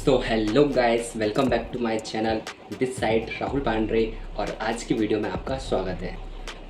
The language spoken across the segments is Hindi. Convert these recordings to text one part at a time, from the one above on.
So hello guys, welcome back to my channel. This side Rahul Pandre और आज की वीडियो में आपका स्वागत है।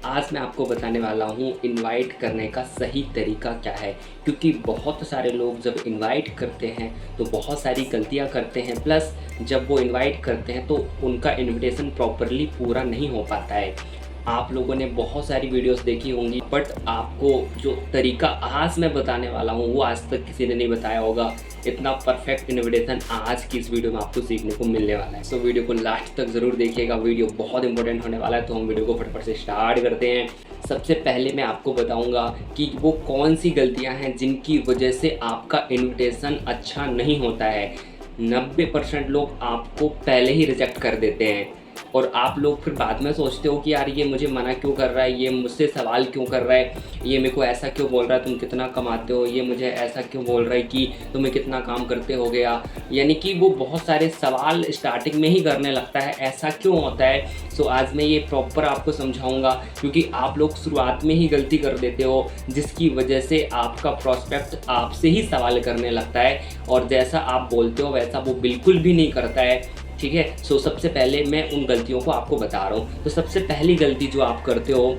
आज मैं आपको बताने वाला हूँ इनवाइट करने का सही तरीका क्या है, क्योंकि बहुत सारे लोग जब इनवाइट करते हैं तो बहुत सारी गलतियाँ करते हैं। प्लस जब वो इनवाइट करते हैं तो उनका इनविटेशन प्रॉपरली पूरा नहीं हो पाता है। आप लोगों ने बहुत सारी वीडियोस देखी होंगी, बट आपको जो तरीका आज मैं बताने वाला हूँ वो आज तक किसी ने नहीं बताया होगा। इतना परफेक्ट इनविटेशन आज की इस वीडियो में आपको सीखने को मिलने वाला है। सो वीडियो को लास्ट तक ज़रूर देखिएगा, वीडियो बहुत इंपॉर्टेंट होने वाला है। तो हम वीडियो को फटाफट से स्टार्ट करते हैं। सबसे पहले मैं आपको बताऊंगा कि वो कौन सी गलतियां हैं जिनकी वजह से आपका इनविटेशन अच्छा नहीं होता है। 90% लोग आपको पहले ही रिजेक्ट कर देते हैं और आप लोग फिर बाद में सोचते हो कि यार ये मुझे मना क्यों कर रहा है, ये मुझसे सवाल क्यों कर रहा है, ये मेरे को ऐसा क्यों बोल रहा है तुम कितना कमाते हो, ये मुझे ऐसा क्यों बोल रहा है कि तुम्हें कितना काम करते हो गया। यानी कि वो बहुत सारे सवाल स्टार्टिंग में ही करने लगता है, ऐसा क्यों होता है। सो आज मैं ये प्रॉपर आपको समझाऊंगा, क्योंकि आप लोग शुरुआत में ही गलती कर देते हो जिसकी वजह से आपका प्रोस्पेक्ट आपसे ही सवाल करने लगता है और जैसा आप बोलते हो वैसा वो बिल्कुल भी नहीं करता है। ठीक है। सो सबसे पहले मैं उन गलतियों को आपको बता रहा हूँ। तो सबसे पहली गलती जो आप करते हो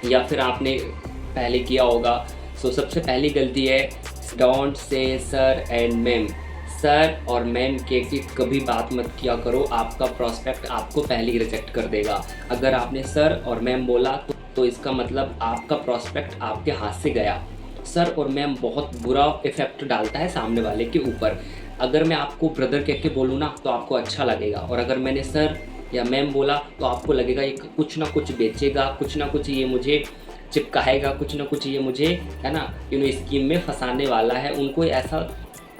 या फिर आपने पहले किया होगा, सो सबसे पहली गलती है don't say sir and ma'am. Sir और मैम के कभी बात मत किया करो, आपका प्रोस्पेक्ट आपको पहले ही रिजेक्ट कर देगा। अगर आपने सर और मैम बोला तो इसका मतलब आपका प्रोस्पेक्ट आपके हाथ से गया। सर और मैम बहुत बुरा इफेक्ट डालता है सामने वाले के ऊपर। अगर मैं आपको ब्रदर कह के बोलूँ ना तो आपको अच्छा लगेगा, और अगर मैंने सर या मैम बोला तो आपको लगेगा ये कुछ ना कुछ बेचेगा, कुछ ना कुछ ये मुझे चिपकाएगा, कुछ ना कुछ ये मुझे है ना स्कीम में फंसाने वाला है। उनको ऐसा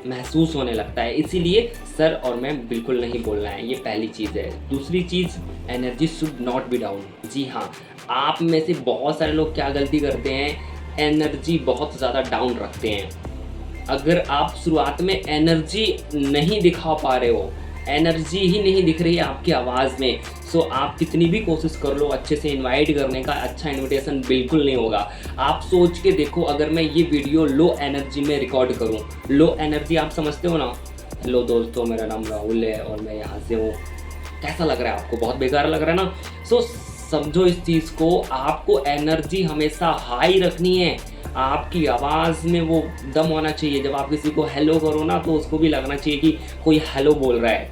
महसूस होने लगता है, इसीलिए सर और मैम बिल्कुल नहीं बोलना है। ये पहली चीज़ है। दूसरी चीज़, energy should not be down. जी हाँ, आप में से बहुत सारे लोग क्या गलती करते हैं, एनर्जी बहुत ज़्यादा डाउन रखते हैं। अगर आप शुरुआत में एनर्जी नहीं दिखा पा रहे हो, एनर्जी ही नहीं दिख रही है आपकी आवाज़ में, सो आप कितनी भी कोशिश कर लो अच्छे से इनवाइट करने का, अच्छा इनविटेशन बिल्कुल नहीं होगा। आप सोच के देखो, अगर मैं ये वीडियो लो एनर्जी में रिकॉर्ड करूँ, लो एनर्जी आप समझते हो ना, हेलो दोस्तों मेरा नाम राहुल है और मैं यहाँ से हूँ, कैसा लग रहा है आपको? बहुत बेकार लग रहा है ना। सो समझो इस चीज़ को, आपको एनर्जी हमेशा हाई रखनी है। आपकी आवाज़ में वो दम होना चाहिए। जब आप किसी को हेलो करो ना तो उसको भी लगना चाहिए कि कोई हेलो बोल रहा है।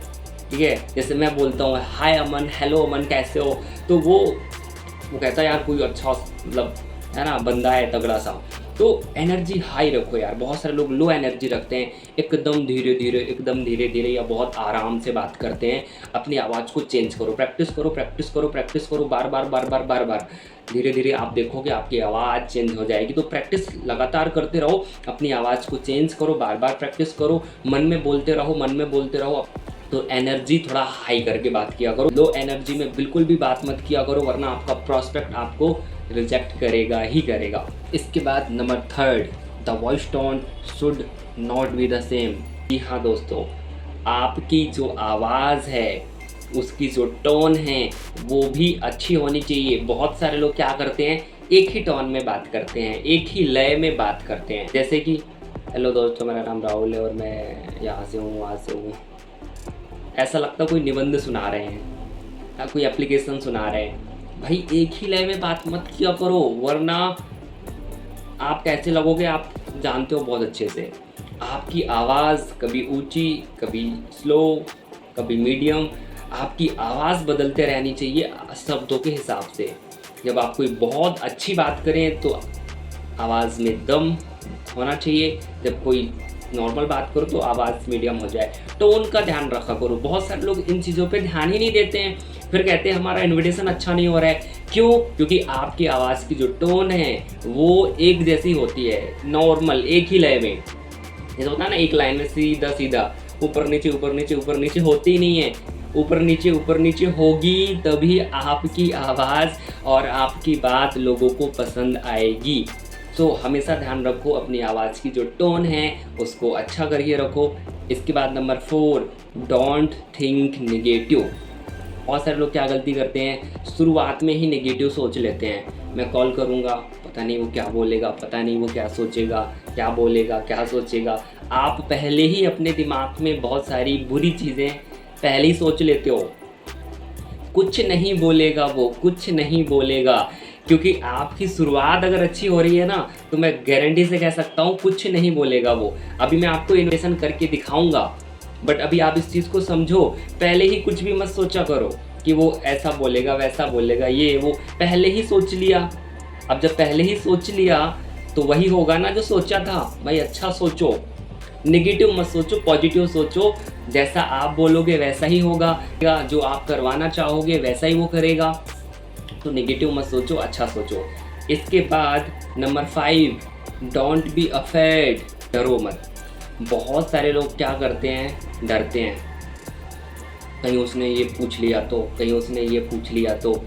ठीक है, जैसे मैं बोलता हूँ हाय अमन, हेलो अमन कैसे हो, तो वो कहता है यार कोई अच्छा मतलब है ना बंदा है तगड़ा सा। तो एनर्जी हाई रखो यार। बहुत सारे लोग लो एनर्जी रखते हैं, एकदम धीरे धीरे, एकदम धीरे धीरे या बहुत आराम से बात करते हैं। अपनी आवाज़ को चेंज करो, प्रैक्टिस करो, प्रैक्टिस करो, प्रैक्टिस करो, बार बार बार बार बार बार। धीरे धीरे आप देखोगे आपकी आवाज़ चेंज हो जाएगी। तो प्रैक्टिस लगातार करते रहो, अपनी आवाज़ को चेंज करो, बार बार प्रैक्टिस करो, मन में बोलते रहो, मन में बोलते रहो। तो एनर्जी थोड़ा हाई करके बात किया करो। लो एनर्जी में बिल्कुल भी बात मत किया करो, वरना आपका प्रोस्पेक्ट आपको रिजेक्ट करेगा ही करेगा। इसके बाद number 3, the voice tone should not be the same. जी हाँ दोस्तों, आपकी जो आवाज़ है, उसकी जो टोन है वो भी अच्छी होनी चाहिए। बहुत सारे लोग क्या करते हैं, एक ही टोन में बात करते हैं, एक ही लय में बात करते हैं। जैसे कि हेलो दोस्तों मेरा नाम राहुल है और मैं यहाँ से हूँ, वहाँ से हूँ। ऐसा लगता है कोई निबंध सुना रहे हैं या कोई एप्लीकेशन सुना रहे हैं। भाई एक ही लय में बात मत किया करो, वरना आप कैसे लगोगे आप जानते हो बहुत अच्छे से। आपकी आवाज़ कभी ऊंची, कभी स्लो, कभी मीडियम, आपकी आवाज़ बदलते रहनी चाहिए शब्दों के हिसाब से। जब आप कोई बहुत अच्छी बात करें तो आवाज़ में दम होना चाहिए, जब कोई नॉर्मल बात करो तो आवाज़ मीडियम हो जाए। टोन का ध्यान रखा करो। बहुत सारे लोग इन चीज़ों पे ध्यान ही नहीं देते हैं, फिर कहते हैं हमारा इनविटेशन अच्छा नहीं हो रहा है। क्यों? क्योंकि आपकी आवाज़ की जो टोन है वो एक जैसी होती है, नॉर्मल एक ही लय में। जैसे होता है ना, एक लाइन में सीधा सीधा ऊपर नीचे ऊपर नीचे ऊपर नीचे होती ही नहीं है। ऊपर नीचे होगी तभी आपकी आवाज़ और आपकी बात लोगों को पसंद आएगी। सो हमेशा ध्यान रखो, अपनी आवाज़ की जो टोन है उसको अच्छा करके रखो। इसके बाद नंबर 4, डोंट थिंक नेगेटिव। बहुत सारे लोग क्या गलती करते हैं, शुरुआत में ही नेगेटिव सोच लेते हैं। मैं कॉल करूँगा, पता नहीं वो क्या बोलेगा, पता नहीं वो क्या सोचेगा, क्या बोलेगा, क्या सोचेगा। आप पहले ही अपने दिमाग में बहुत सारी बुरी चीज़ें पहले ही सोच लेते हो। कुछ नहीं बोलेगा वो, कुछ नहीं बोलेगा, क्योंकि आपकी शुरुआत अगर अच्छी हो रही है ना, तो मैं गारंटी से कह सकता हूँ कुछ नहीं बोलेगा वो। अभी मैं आपको इन्वेस्टमेंट करके दिखाऊंगा, बट अभी आप इस चीज़ को समझो। पहले ही कुछ भी मत सोचा करो कि वो ऐसा बोलेगा वैसा बोलेगा, ये वो पहले ही सोच लिया। अब जब पहले ही सोच लिया तो वही होगा ना जो सोचा था। भाई अच्छा सोचो, नेगेटिव मत सोचो, पॉजिटिव सोचो। जैसा आप बोलोगे वैसा ही होगा, जो आप करवाना चाहोगे वैसा ही वो करेगा। तो नेगेटिव मत सोचो, अच्छा सोचो। इसके बाद नंबर 5, डोंट बी अफेड, डरो मत। बहुत सारे लोग क्या करते हैं, डरते हैं। कहीं उसने ये पूछ लिया तो, कहीं उसने ये पूछ लिया तो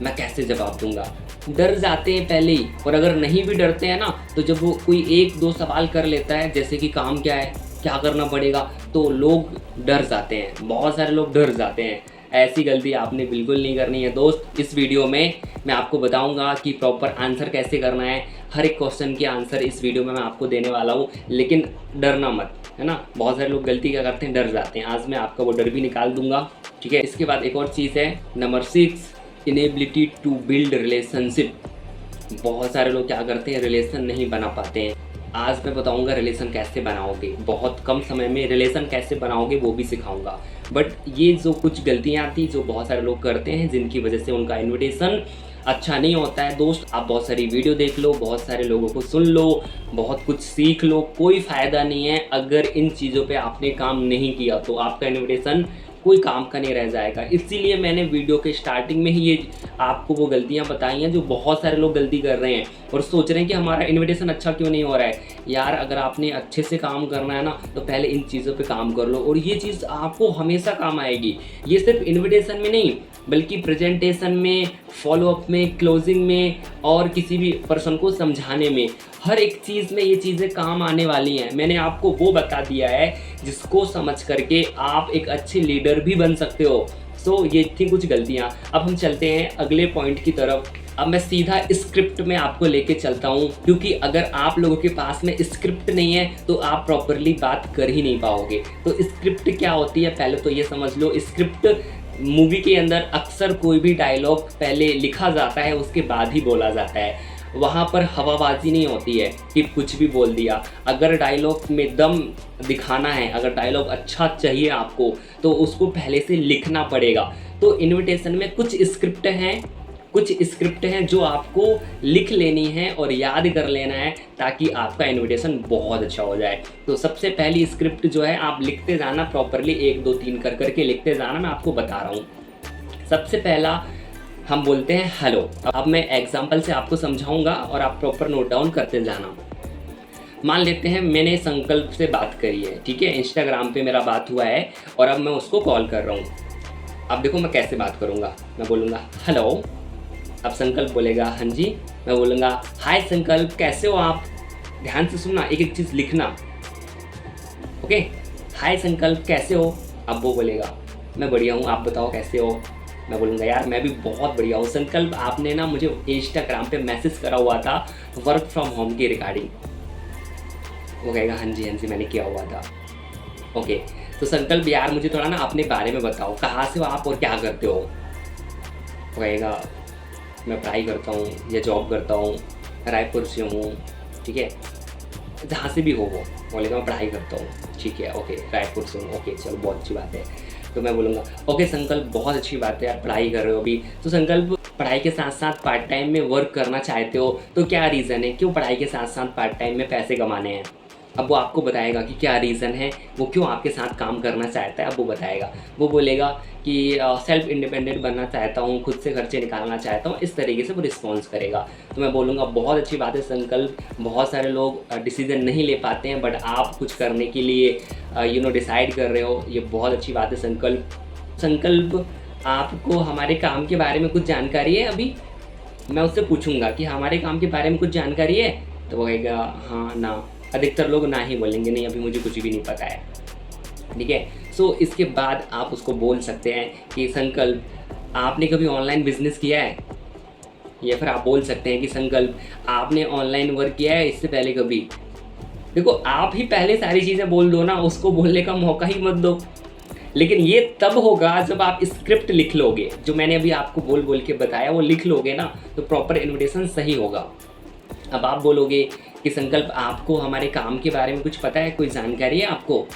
मैं कैसे जवाब दूंगा। डर जाते हैं पहले ही। और अगर नहीं भी डरते हैं ना, तो जब वो कोई 1-2 सवाल कर लेता है, जैसे कि काम क्या है, क्या करना पड़ेगा, तो लोग डर जाते हैं। बहुत सारे लोग डर जाते हैं। ऐसी गलती आपने बिल्कुल नहीं करनी है दोस्त। इस वीडियो में मैं आपको बताऊंगा कि प्रॉपर आंसर कैसे करना है। हर एक क्वेश्चन के आंसर इस वीडियो में मैं आपको देने वाला हूँ, लेकिन डरना मत, है ना। बहुत सारे लोग गलती क्या करते हैं, डर जाते हैं। आज मैं आपका वो डर भी निकाल दूंगा, ठीक है। इसके बाद एक और चीज़ है, number 6, inability to build relationship. बहुत सारे लोग क्या करते हैं, रिलेशन नहीं बना पाते हैं। आज मैं बताऊंगा रिलेशन कैसे बनाओगे, बहुत कम समय में रिलेशन कैसे बनाओगे वो भी सिखाऊंगा। बट ये जो कुछ गलतियां थी जो बहुत सारे लोग करते हैं, जिनकी वजह से उनका इन्विटेशन अच्छा नहीं होता है। दोस्त आप बहुत सारी वीडियो देख लो, बहुत सारे लोगों को सुन लो, बहुत कुछ सीख लो, कोई फ़ायदा नहीं है अगर इन चीज़ों पे आपने काम नहीं किया तो आपका इन्विटेशन कोई काम का नहीं रह जाएगा। इसीलिए मैंने वीडियो के स्टार्टिंग में ही ये आपको वो गलतियां बताई हैं जो बहुत सारे लोग गलती कर रहे हैं और सोच रहे हैं कि हमारा इन्विटेशन अच्छा क्यों नहीं हो रहा है। यार अगर आपने अच्छे से काम करना है ना, तो पहले इन चीज़ों पे काम कर लो और ये चीज़ आपको हमेशा काम आएगी। ये सिर्फ इन्विटेशन में नहीं, बल्कि प्रेजेंटेशन में, फॉलोअप में, क्लोजिंग में और किसी भी पर्सन को समझाने में, हर एक चीज़ में ये चीज़ें काम आने वाली हैं। मैंने आपको वो बता दिया है जिसको समझ करके आप एक अच्छे लीडर भी बन सकते हो। सो ये थी कुछ गलतियाँ। अब हम चलते हैं अगले पॉइंट की तरफ। अब मैं सीधा स्क्रिप्ट में आपको लेके चलता हूँ, क्योंकि अगर आप लोगों के पास में स्क्रिप्ट नहीं है तो आप प्रॉपरली बात कर ही नहीं पाओगे। तो स्क्रिप्ट क्या होती है पहले तो ये समझ लो। स्क्रिप्ट मूवी के अंदर अक्सर कोई भी डायलॉग पहले लिखा जाता है, उसके बाद ही बोला जाता है। वहाँ पर हवाबाजी नहीं होती है कि कुछ भी बोल दिया। अगर डायलॉग में दम दिखाना है, अगर डायलॉग अच्छा चाहिए आपको, तो उसको पहले से लिखना पड़ेगा। तो इनविटेशन में कुछ स्क्रिप्ट हैं जो आपको लिख लेनी है और याद कर लेना है, ताकि आपका इनविटेशन बहुत अच्छा हो जाए। तो सबसे पहली स्क्रिप्ट जो है आप लिखते जाना प्रॉपरली, 1 2 3 कर करके लिखते जाना। मैं आपको बता रहा हूँ। सबसे पहला हम बोलते हैं हेलो। अब मैं एग्जांपल से आपको समझाऊंगा और आप प्रॉपर नोट डाउन करते जाना। मान लेते हैं मैंने संकल्प से बात करी है, ठीक है, इंस्टाग्राम पे मेरा बात हुआ है और अब मैं उसको कॉल कर रहा हूँ। अब देखो मैं कैसे बात करूँगा। मैं बोलूँगा हेलो। अब संकल्प बोलेगा हाँ जी। मैं बोलूँगा हाय संकल्प, कैसे हो आप। ध्यान से सुनना, एक एक चीज़ लिखना। ओके, हाय संकल्प कैसे हो। अब वो बोलेगा मैं बढ़िया हूँ, आप बताओ कैसे हो। मैं बोलूँगा यार मैं भी बहुत बढ़िया हूँ संकल्प, आपने ना मुझे इंस्टाग्राम पे मैसेज करा हुआ था वर्क फ्रॉम होम की रिगार्डिंग। वो कहेगा हाँ जी मैंने किया हुआ था। ओके, तो संकल्प यार मुझे थोड़ा ना अपने बारे में बताओ, कहाँ से हो आप और क्या करते हो। वो कहेगा मैं पढ़ाई करता हूँ या जॉब करता हूँ, रायपुर से हूँ, ठीक है, जहाँ से भी हो। वो बोलेगा मैं पढ़ाई करता हूँ, ठीक है, ओके रायपुर से हूँ, ओके चलो बहुत अच्छी बात है। तो मैं बोलूँगा ओके संकल्प बहुत अच्छी बात है यार, पढ़ाई कर रहे हो अभी। तो संकल्प पढ़ाई के साथ साथ पार्ट टाइम में वर्क करना चाहते हो, तो क्या रीज़न है, क्यों पढ़ाई के साथ साथ पार्ट टाइम में पैसे कमाने हैं। अब वो आपको बताएगा कि क्या रीज़न है, वो क्यों आपके साथ काम करना चाहता है। अब वो बताएगा, वो बोलेगा कि सेल्फ इंडिपेंडेंट बनना चाहता हूँ, खुद से खर्चे निकालना चाहता हूँ, इस तरीके से वो रिस्पॉन्स करेगा। तो मैं बोलूँगा बहुत अच्छी बात है संकल्प। बहुत सारे लोग डिसीज़न नहीं ले पाते हैं, बट आप कुछ करने के लिए डिसाइड कर रहे हो, ये बहुत अच्छी बात है संकल्प। संकल्प आपको हमारे काम के बारे में कुछ जानकारी है अभी। मैं उससे पूछूंगा कि हमारे काम के बारे में कुछ जानकारी है, तो वो कहेगा हाँ ना। अधिकतर लोग ना ही बोलेंगे, नहीं अभी मुझे कुछ भी नहीं पता है, ठीक है। सो इसके बाद आप उसको बोल सकते हैं कि संकल्प आपने कभी ऑनलाइन बिजनेस किया है, या फिर आप बोल सकते हैं कि संकल्प आपने ऑनलाइन वर्क किया है इससे पहले कभी। देखो आप ही पहले सारी चीज़ें बोल दो ना, उसको बोलने का मौका ही मत दो। लेकिन ये तब होगा जब आप स्क्रिप्ट लिख लोगे, जो मैंने अभी आपको बोल बोल के बताया वो लिख लोगे ना, तो प्रॉपर इन्विटेशन सही होगा। अब आप बोलोगे कि संकल्प आपको हमारे काम के बारे में कुछ पता है, कोई जानकारी है आपको?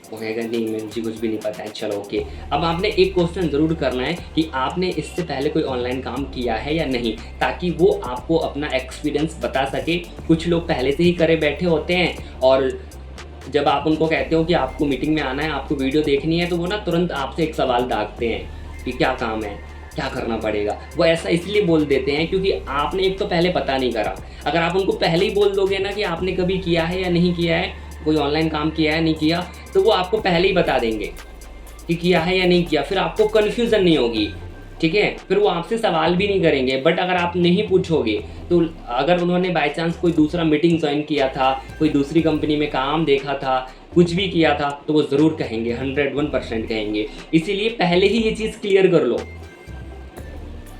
वो कहेगा नहीं मुझे कुछ भी नहीं पता है। चलो ओके, अब आपने एक क्वेश्चन ज़रूर करना है कि आपने इससे पहले कोई ऑनलाइन काम किया है या नहीं, ताकि वो आपको अपना एक्सपीरियंस बता सके। कुछ लोग पहले से ही करे बैठे होते हैं और जब आप उनको कहते हो कि आपको मीटिंग में आना है, आपको वीडियो देखनी है, तो वो ना तुरंत आपसे एक सवाल दागते हैं कि क्या काम है, क्या करना पड़ेगा। वो ऐसा इसलिए बोल देते हैं क्योंकि आपने एक तो पहले पता नहीं करा। अगर आप उनको पहले ही बोल दोगे ना कि आपने कभी किया है या नहीं किया है, कोई ऑनलाइन काम किया है नहीं किया, तो वो आपको पहले ही बता देंगे कि किया है या नहीं किया। फिर आपको कन्फ्यूज़न नहीं होगी, ठीक है। फिर वो आपसे सवाल भी नहीं करेंगे। बट अगर आप नहीं पूछोगे तो अगर उन्होंने बाय चांस कोई दूसरा मीटिंग ज्वाइन किया था, कोई दूसरी कंपनी में काम देखा था, कुछ भी किया था, तो वो ज़रूर कहेंगे, 101% कहेंगे। इसीलिए पहले ही ये चीज़ क्लियर कर लो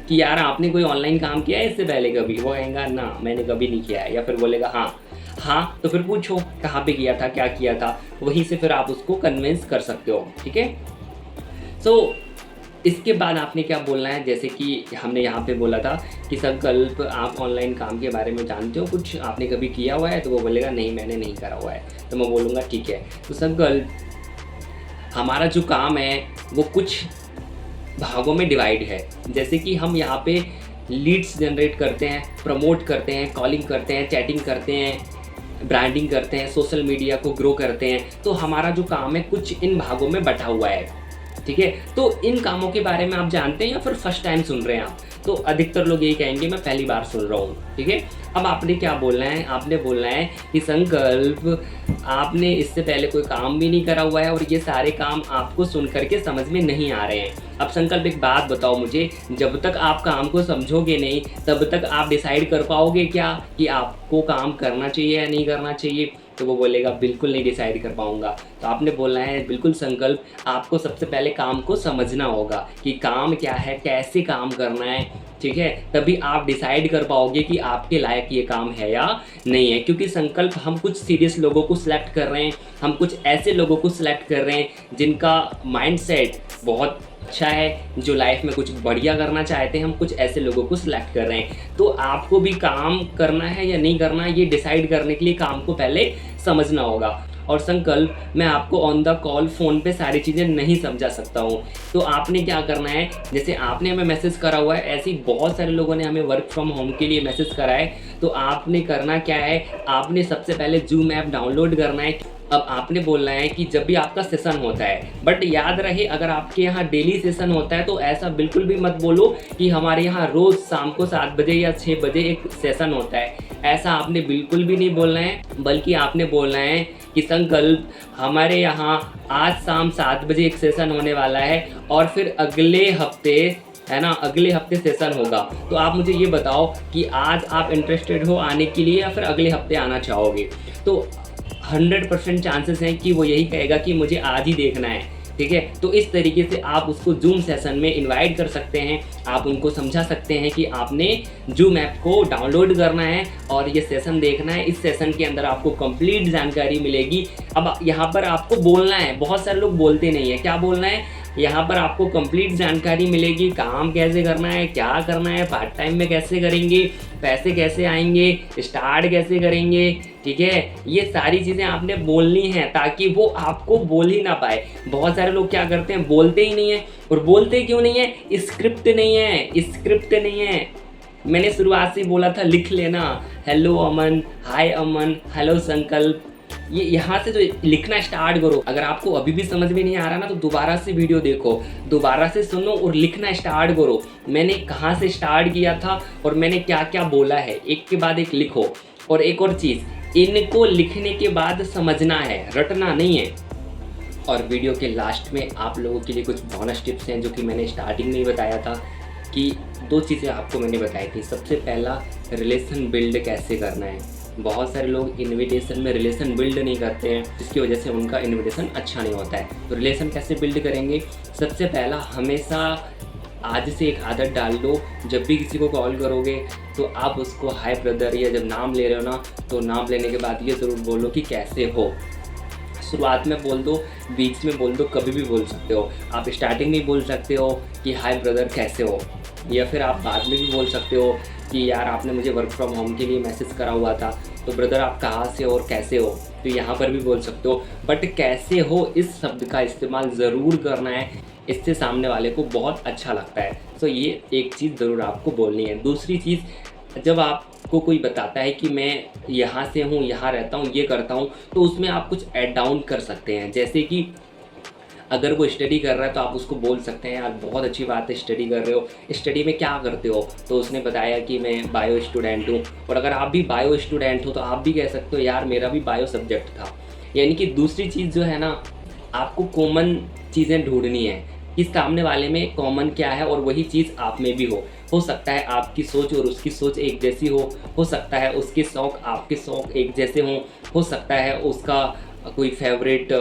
कि यार आपने कोई ऑनलाइन काम किया है इससे पहले कभी? वो कहेगा ना मैंने कभी नहीं किया है, या फिर बोलेगा हाँ, तो फिर पूछो कहाँ पे किया था, क्या किया था, वहीं से फिर आप उसको कन्विंस कर सकते हो, ठीक है। सो इसके बाद आपने क्या बोलना है, जैसे कि हमने यहाँ पे बोला था कि संकल्प आप ऑनलाइन काम के बारे में जानते हो, कुछ आपने कभी किया हुआ है? तो वो बोलेगा नहीं मैंने नहीं करा हुआ है। तो मैं बोलूँगा ठीक है, तो संकल्प हमारा जो काम है वो कुछ भागों में डिवाइड है। जैसे कि हम यहाँ पे लीड्स जनरेट करते हैं, प्रमोट करते हैं, कॉलिंग करते हैं, चैटिंग करते हैं, ब्रांडिंग करते हैं, सोशल मीडिया को ग्रो करते हैं। तो हमारा जो काम है कुछ इन भागों में बटा हुआ है, ठीक है। तो इन कामों के बारे में आप जानते हैं या फिर फर्स्ट टाइम सुन रहे हैं आप? तो अधिकतर लोग यही कहेंगे मैं पहली बार सुन रहा हूँ, ठीक है। अब आपने क्या बोलना है, आपने बोलना है कि संकल्प आपने इससे पहले कोई काम भी नहीं करा हुआ है और ये सारे काम आपको सुन करके समझ में नहीं आ रहे हैं। अब संकल्प एक बात बताओ मुझे, जब तक आप काम को समझोगे नहीं तब तक आप डिसाइड कर पाओगे क्या कि आपको काम करना चाहिए या नहीं करना चाहिए? तो वो बोलेगा बिल्कुल नहीं डिसाइड कर पाऊंगा। तो आपने बोलना है बिल्कुल संकल्प, आपको सबसे पहले काम को समझना होगा कि काम क्या है, कैसे काम करना है, ठीक है। तभी आप डिसाइड कर पाओगे कि आपके लायक ये काम है या नहीं है। क्योंकि संकल्प हम कुछ सीरियस लोगों को सिलेक्ट कर रहे हैं, हम कुछ ऐसे लोगों को सिलेक्ट कर रहे हैं जिनका माइंडसेट बहुत अच्छा है, जो लाइफ में कुछ बढ़िया करना चाहते हैं। हम कुछ ऐसे लोगों को सिलेक्ट कर रहे हैं। तो आपको भी काम करना है या नहीं करना है, ये डिसाइड करने के लिए काम को पहले समझना होगा। और संकल्प मैं आपको ऑन द कॉल फ़ोन पे सारी चीज़ें नहीं समझा सकता हूँ। तो आपने क्या करना है, जैसे आपने हमें मैसेज करा हुआ है, ऐसे ही बहुत सारे लोगों ने हमें वर्क फ्रॉम होम के लिए मैसेज करा है। तो आपने करना क्या है, आपने सबसे पहले जूम ऐप डाउनलोड करना है। अब आपने बोलना है कि जब भी आपका सेशन होता है, बट याद रहे अगर आपके यहाँ डेली सेशन होता है तो ऐसा बिल्कुल भी मत बोलो कि हमारे यहाँ रोज़ शाम को 7 बजे या 6 बजे एक सेशन होता है। ऐसा आपने बिल्कुल भी नहीं बोलना है, बल्कि आपने बोलना है कि संकल्प हमारे यहाँ आज शाम 7 बजे एक सेशन होने वाला है और फिर अगले हफ्ते है ना, अगले हफ्ते सेशन होगा। तो आप मुझे ये बताओ कि आज आप इंटरेस्टेड हो आने के लिए या फिर अगले हफ्ते आना चाहोगे? तो 100% चांसेस हैं कि वो यही कहेगा कि मुझे आज ही देखना है, ठीक है। तो इस तरीके से आप उसको जूम सेशन में इनवाइट कर सकते हैं। आप उनको समझा सकते हैं कि आपने जूम ऐप को डाउनलोड करना है और ये सेशन देखना है। इस सेशन के अंदर आपको कंप्लीट जानकारी मिलेगी। अब यहाँ पर आपको बोलना है, बहुत सारे लोग बोलते नहीं है, क्या बोलना है, यहाँ पर आपको कंप्लीट जानकारी मिलेगी, काम कैसे करना है, क्या करना है, पार्ट टाइम में कैसे करेंगे, पैसे कैसे आएंगे, स्टार्ट कैसे करेंगे, ठीक है। ये सारी चीज़ें आपने बोलनी हैं ताकि वो आपको बोल ही ना पाए। बहुत सारे लोग क्या करते हैं, बोलते ही नहीं है। और बोलते क्यों नहीं है, स्क्रिप्ट नहीं है, स्क्रिप्ट नहीं है। मैंने शुरुआत से बोला था लिख लेना, हेलो अमन, हाय अमन, हेलो संकल्प, ये यहाँ से जो लिखना स्टार्ट करो। अगर आपको अभी भी समझ में नहीं आ रहा ना तो दोबारा से वीडियो देखो, दोबारा से सुनो और लिखना स्टार्ट करो। मैंने कहाँ से स्टार्ट किया था और मैंने क्या क्या बोला है, एक के बाद एक लिखो। और एक और चीज़, इनको लिखने के बाद समझना है, रटना नहीं है। और वीडियो के लास्ट में आप लोगों के लिए कुछ बोनस टिप्स हैं जो कि मैंने स्टार्टिंग में ही बताया था कि 2 चीज़ें आपको मैंने बताई थी। सबसे पहला, रिलेशन बिल्ड कैसे करना है। बहुत सारे लोग इनविटेशन में रिलेशन बिल्ड नहीं करते हैं, जिसकी वजह से उनका इनविटेशन अच्छा नहीं होता है। तो रिलेशन कैसे बिल्ड करेंगे, सबसे पहला हमेशा आज से एक आदत डाल लो, जब भी किसी को कॉल करोगे तो आप उसको हाय ब्रदर, या जब नाम ले रहे हो ना तो नाम लेने के बाद ये ज़रूर बोलो कि कैसे हो। शुरुआत में बोल दो, बीच में बोल दो, कभी भी बोल सकते हो। आप स्टार्टिंग में बोल सकते हो कि हाय ब्रदर कैसे हो, या फिर आप बाद में भी बोल सकते हो कि यार आपने मुझे वर्क फ्रॉम होम के लिए मैसेज करा हुआ था तो ब्रदर आप कहाँ से हो और कैसे हो, तो यहाँ पर भी बोल सकते हो। बट कैसे हो इस शब्द का इस्तेमाल ज़रूर करना है, इससे सामने वाले को बहुत अच्छा लगता है। तो ये एक चीज़ ज़रूर आपको बोलनी है। दूसरी चीज़, जब आपको कोई बताता है कि मैं यहाँ से हूँ, यहाँ रहता हूँ, ये करता हूँ, तो उसमें आप कुछ ऐड डाउन कर सकते हैं। जैसे कि अगर वो स्टडी कर रहा है तो आप उसको बोल सकते हैं यार बहुत अच्छी बात है स्टडी कर रहे हो, स्टडी में क्या करते हो, तो उसने बताया कि मैं बायो स्टूडेंट हूँ। और अगर आप भी बायो स्टूडेंट हो तो आप भी कह सकते हो यार मेरा भी बायो सब्जेक्ट था। यानी कि दूसरी चीज़ जो है ना, आपको कॉमन चीज़ें ढूंढनी है कि सामने वाले में कॉमन क्या है और वही चीज़ आप में भी हो सकता है आपकी सोच और उसकी सोच एक जैसी हो सकता है उसके शौक़ आपके शौक़ एक जैसे हो सकता है उसका कोई फेवरेट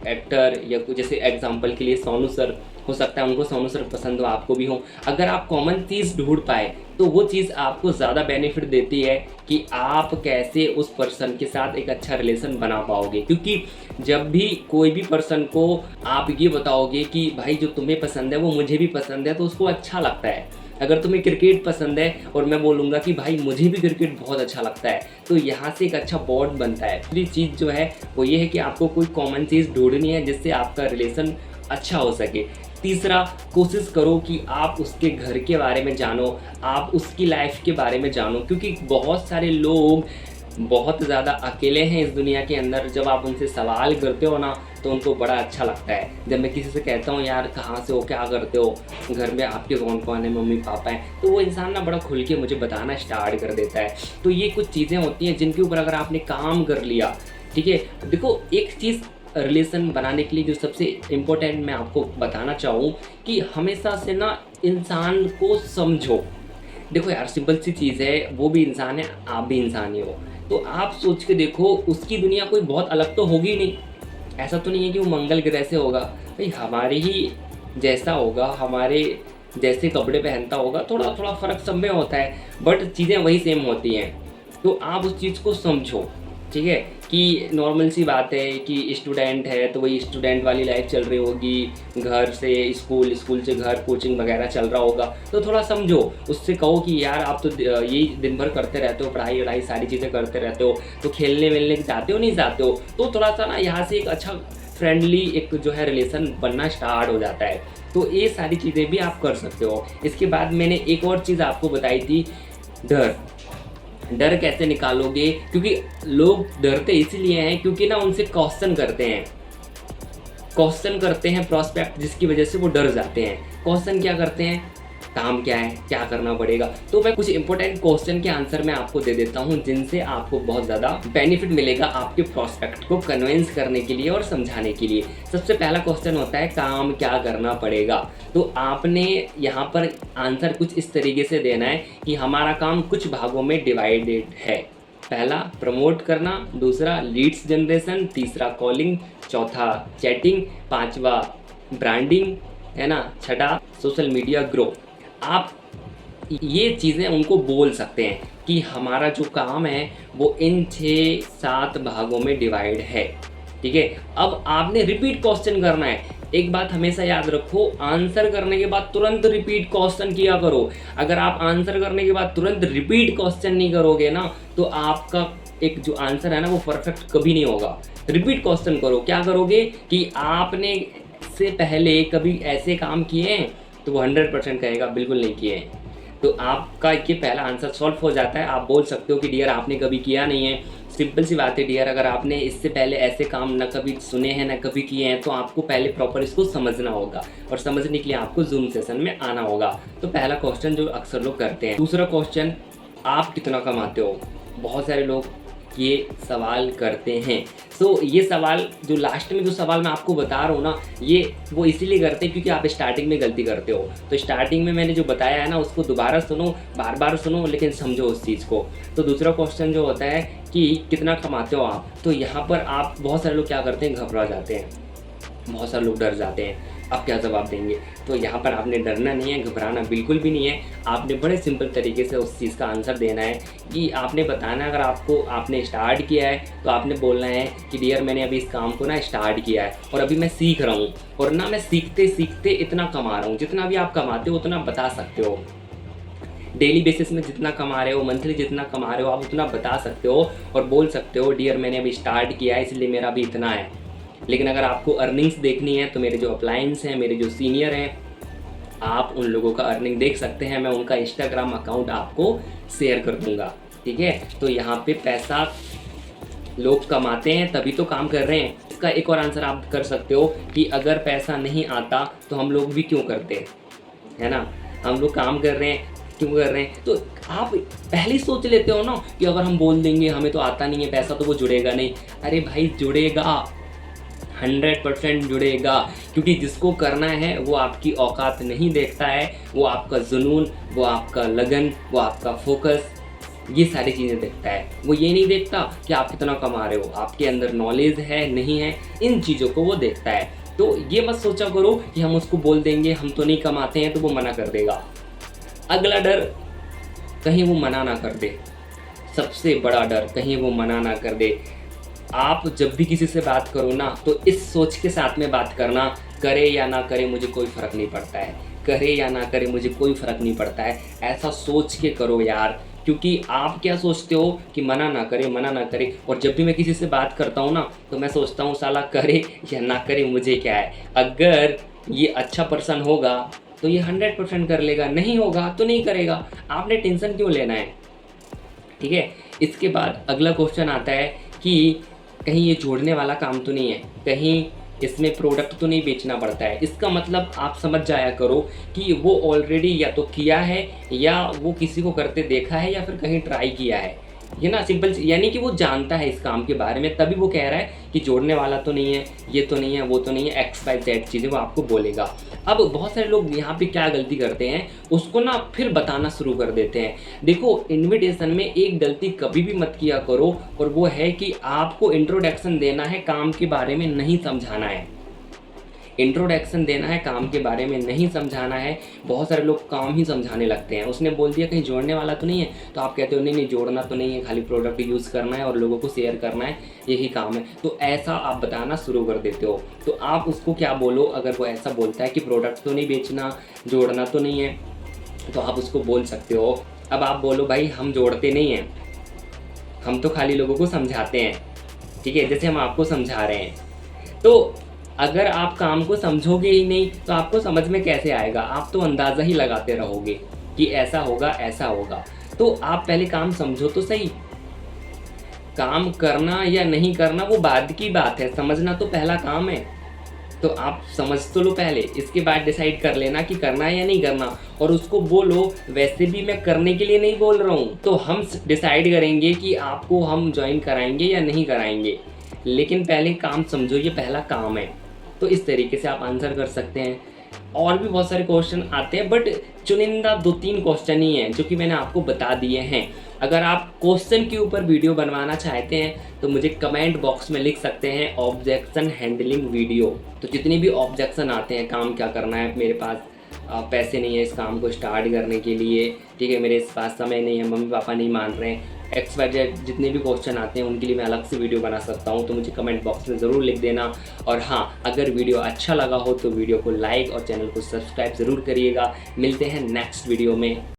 एक्टर या कोई, जैसे एग्जांपल के लिए सोनू सर, हो सकता है उनको सोनू सर पसंद हो, आपको भी हो। अगर आप कॉमन चीज़ ढूंढ पाए तो वो चीज़ आपको ज़्यादा बेनिफिट देती है कि आप कैसे उस पर्सन के साथ एक अच्छा रिलेशन बना पाओगे। क्योंकि जब भी कोई भी पर्सन को आप ये बताओगे कि भाई जो तुम्हें पसंद है वो मुझे भी पसंद है, तो उसको अच्छा लगता है। अगर तुम्हें क्रिकेट पसंद है और मैं बोलूँगा कि भाई मुझे भी क्रिकेट बहुत अच्छा लगता है, तो यहाँ से एक अच्छा बॉन्ड बनता है। दूसरी चीज़ जो है वो ये है कि आपको कोई कॉमन चीज़ ढूंढनी है जिससे आपका रिलेशन अच्छा हो सके। तीसरा, कोशिश करो कि आप उसके घर के बारे में जानो, आप उसकी लाइफ के बारे में जानो, क्योंकि बहुत सारे लोग बहुत ज़्यादा अकेले हैं इस दुनिया के अंदर। जब आप उनसे सवाल करते हो ना तो उनको बड़ा अच्छा लगता है। जब मैं किसी से कहता हूँ यार कहाँ से हो, क्या करते हो, घर में आपके कौन कौन है, मम्मी पापा हैं, तो वो इंसान ना बड़ा खुल के मुझे बताना स्टार्ट कर देता है। तो ये कुछ चीज़ें होती हैं जिनके ऊपर अगर आपने काम कर लिया, ठीक है। देखो एक चीज़ रिलेशन बनाने के लिए जो सबसे इम्पोर्टेंट मैं आपको बताना चाहूँ कि हमेशा से ना इंसान को समझो। देखो यार सिंपल सी चीज़ है, वो भी इंसान है, आप भी इंसान ही हो, तो आप सोच के देखो उसकी दुनिया कोई बहुत अलग तो होगी नहीं। ऐसा तो नहीं है कि वो मंगल ग्रह से होगा, भाई हमारे ही जैसा होगा, हमारे जैसे कपड़े पहनता होगा, थोड़ा थोड़ा फ़र्क सब में होता है बट चीज़ें वही सेम होती हैं। तो आप उस चीज़ को समझो, ठीक है, कि नॉर्मल सी बात है कि स्टूडेंट है तो वही स्टूडेंट वाली लाइफ चल रही होगी, घर से स्कूल, स्कूल से घर, कोचिंग वगैरह चल रहा होगा, तो थोड़ा समझो, उससे कहो कि यार आप तो यही दिन भर करते रहते हो, पढ़ाई वढ़ाई सारी चीज़ें करते रहते हो, तो खेलने वेलने जाते हो नहीं जाते हो, तो थोड़ा सा ना यहाँ से एक अच्छा फ्रेंडली एक जो है रिलेशन बनना स्टार्ट हो जाता है। तो ये सारी चीज़ें भी आप कर सकते हो। इसके बाद मैंने एक और चीज़ आपको बताई थी, डर कैसे निकालोगे, क्योंकि लोग डरते इसीलिए हैं क्योंकि ना उनसे क्वेश्चन करते हैं प्रोस्पेक्ट, जिसकी वजह से वो डर जाते हैं। क्वेश्चन क्या करते हैं, काम क्या है, क्या करना पड़ेगा। तो मैं कुछ इंपॉर्टेंट क्वेश्चन के आंसर मैं आपको दे देता हूं जिनसे आपको बहुत ज़्यादा बेनिफिट मिलेगा आपके प्रोस्पेक्ट को कन्विंस करने के लिए और समझाने के लिए। सबसे पहला क्वेश्चन होता है काम क्या करना पड़ेगा। तो आपने यहाँ पर आंसर कुछ इस तरीके से देना है कि हमारा काम कुछ भागों में डिवाइडेड है। पहला प्रमोट करना, दूसरा लीड्स जनरेशन, तीसरा कॉलिंग, चौथा चैटिंग, पांचवा ब्रांडिंग, है ना, छठा सोशल मीडिया ग्रो। आप ये चीज़ें उनको बोल सकते हैं कि हमारा जो काम है वो इन 6-7 भागों में डिवाइड है, ठीक है। अब आपने रिपीट क्वेश्चन करना है। एक बात हमेशा याद रखो, आंसर करने के बाद तुरंत रिपीट क्वेश्चन किया करो। अगर आप आंसर करने के बाद तुरंत रिपीट क्वेश्चन नहीं करोगे ना तो आपका एक जो आंसर है ना वो परफेक्ट कभी नहीं होगा। रिपीट क्वेश्चन करो। क्या करोगे कि आपने से पहले कभी ऐसे काम किए हैं, तो वो 100% कहेगा बिल्कुल नहीं किए हैं। तो आपका ये पहला आंसर सॉल्व हो जाता है। आप बोल सकते हो कि डियर आपने कभी किया नहीं है। सिंपल सी बात है डियर, अगर आपने इससे पहले ऐसे काम न कभी सुने हैं न कभी किए हैं तो आपको पहले प्रॉपर इसको समझना होगा, और समझने के लिए आपको जूम सेशन में आना होगा। तो पहला क्वेश्चन जो अक्सर लोग करते हैं। दूसरा क्वेश्चन, आप कितना कमाते हो। बहुत सारे लोग ये सवाल करते हैं। सो ये सवाल जो लास्ट में जो सवाल मैं आपको बता रहा हूँ ना, ये वो इसीलिए करते हैं क्योंकि आप स्टार्टिंग में गलती करते हो। तो स्टार्टिंग में मैंने जो बताया है ना उसको दोबारा सुनो, बार बार सुनो, लेकिन समझो उस चीज़ को। तो दूसरा क्वेश्चन जो होता है कि कितना कमाते हो आप, तो यहाँ पर आप बहुत सारे लोग क्या करते हैं, घबरा जाते हैं। बहुत सारे लोग डर जाते हैं, आप क्या जवाब देंगे? तो यहाँ पर आपने डरना नहीं है, घबराना बिल्कुल भी नहीं है। आपने बड़े सिंपल तरीके से उस चीज़ का आंसर देना है कि आपने बताना है, अगर आपने स्टार्ट किया है तो आपने बोलना है कि डियर मैंने अभी इस काम को ना स्टार्ट किया है और अभी मैं सीख रहा हूँ, और ना मैं सीखते सीखते इतना कमा रहा हूँ। जितना भी आप कमाते हो उतना बता सकते हो, डेली बेसिस में जितना कमा रहे हो, मंथली जितना कमा रहे हो, आप उतना बता सकते हो और बोल सकते हो डियर मैंने अभी स्टार्ट किया है इसलिए मेरा अभी इतना है। लेकिन अगर आपको अर्निंग्स देखनी है तो मेरे जो अपलायंस हैं, मेरे जो सीनियर हैं, आप उन लोगों का अर्निंग देख सकते हैं। मैं उनका इंस्टाग्राम अकाउंट आपको शेयर कर दूंगा, ठीक है। तो यहाँ पे पैसा लोग कमाते हैं तभी तो काम कर रहे हैं। इसका एक और आंसर आप कर सकते हो कि अगर पैसा नहीं आता तो हम लोग भी क्यों करते, है ना। हम लोग काम कर रहे हैं, क्यों कर रहे हैं? तो आप पहले ही सोच लेते हो ना कि अगर हम बोल देंगे हमें तो आता नहीं है पैसा तो वो जुड़ेगा नहीं। अरे भाई जुड़ेगा, 100% जुड़ेगा, क्योंकि जिसको करना है वो आपकी औकात नहीं देखता है, वो आपका जुनून, वो आपका लगन, वो आपका फोकस, ये सारी चीज़ें देखता है। वो ये नहीं देखता कि आप कितना कमा रहे हो, आपके अंदर नॉलेज है नहीं है, इन चीज़ों को वो देखता है। तो ये मत सोचा करो कि हम उसको बोल देंगे हम तो नहीं कमाते हैं तो वो मना कर देगा। अगला डर, कहीं वो मना ना कर दे, सबसे बड़ा डर कहीं वो मना ना कर दे। आप जब भी किसी से बात करो ना तो इस सोच के साथ में बात करना, करे या ना करे मुझे कोई फ़र्क नहीं पड़ता है, करे या ना करे मुझे कोई फ़र्क नहीं पड़ता है। ऐसा सोच के करो यार, क्योंकि आप क्या सोचते हो कि मना ना करे, मना ना करे। और जब भी मैं किसी से बात करता हूँ ना तो मैं सोचता हूँ साला करे या ना करे मुझे क्या है। अगर ये अच्छा पर्सन होगा तो ये 100% कर लेगा, नहीं होगा तो नहीं करेगा। आपने टेंशन क्यों लेना है, ठीक है। इसके बाद अगला क्वेश्चन आता है कि कहीं ये जोड़ने वाला काम तो नहीं है, कहीं इसमें प्रोडक्ट तो नहीं बेचना पड़ता है। इसका मतलब आप समझ जाया करो कि वो ऑलरेडी या तो किया है या वो किसी को करते देखा है या फिर कहीं ट्राई किया है, ये ना सिंपल, यानी कि वो जानता है इस काम के बारे में, तभी वो कह रहा है कि जोड़ने वाला तो नहीं है, ये तो नहीं है, वो तो नहीं है, XYZ चीज़ें वो आपको बोलेगा। अब बहुत सारे लोग यहाँ पे क्या गलती करते हैं, उसको ना फिर बताना शुरू कर देते हैं। देखो इन्विटेशन में एक गलती कभी भी मत किया करो, और वो है कि आपको इंट्रोडक्शन देना है, काम के बारे में नहीं समझाना है। इंट्रोडक्शन देना है, काम के बारे में नहीं समझाना है। बहुत सारे लोग काम ही समझाने लगते हैं। उसने बोल दिया कहीं जोड़ने वाला तो नहीं है, तो आप कहते हो नहीं नहीं जोड़ना तो नहीं है, खाली प्रोडक्ट यूज़ करना है और लोगों को शेयर करना है, यही काम है। तो ऐसा आप बताना शुरू कर देते हो। तो आप उसको क्या बोलो, अगर वो ऐसा बोलता है कि प्रोडक्ट तो नहीं बेचना, जोड़ना तो नहीं है, तो आप उसको बोल सकते हो। अब आप बोलो भाई हम जोड़ते नहीं हैं, हम तो खाली लोगों को समझाते हैं, ठीक है, जैसे हम आपको समझा रहे हैं। तो अगर आप काम को समझोगे ही नहीं तो आपको समझ में कैसे आएगा? आप तो अंदाज़ा ही लगाते रहोगे कि ऐसा होगा ऐसा होगा। तो आप पहले काम समझो तो सही। काम करना या नहीं करना वो बाद की बात है, समझना तो पहला काम है। तो आप समझ तो लो पहले, इसके बाद डिसाइड कर लेना कि करना है या नहीं करना। और उसको बोलो वैसे भी मैं करने के लिए नहीं बोल रहा हूँ, तो हम डिसाइड करेंगे कि आपको हम ज्वाइन कराएंगे या नहीं कराएंगे, लेकिन पहले काम समझो, ये पहला काम है। तो इस तरीके से आप आंसर कर सकते हैं। और भी बहुत सारे क्वेश्चन आते हैं, बट चुनिंदा 2-3 क्वेश्चन ही हैं जो कि मैंने आपको बता दिए हैं। अगर आप क्वेश्चन के ऊपर वीडियो बनवाना चाहते हैं तो मुझे कमेंट बॉक्स में लिख सकते हैं ऑब्जेक्शन हैंडलिंग वीडियो। तो जितने भी ऑब्जेक्शन आते हैं, काम क्या करना है, मेरे पास पैसे नहीं है इस काम को स्टार्ट करने के लिए, ठीक है, मेरे पास समय नहीं है, मम्मी पापा नहीं मान रहे हैं, XYZ जितने भी क्वेश्चन आते हैं उनके लिए मैं अलग से वीडियो बना सकता हूं। तो मुझे कमेंट बॉक्स में ज़रूर लिख देना। और हाँ, अगर वीडियो अच्छा लगा हो तो वीडियो को लाइक और चैनल को सब्सक्राइब ज़रूर करिएगा। मिलते हैं नेक्स्ट वीडियो में।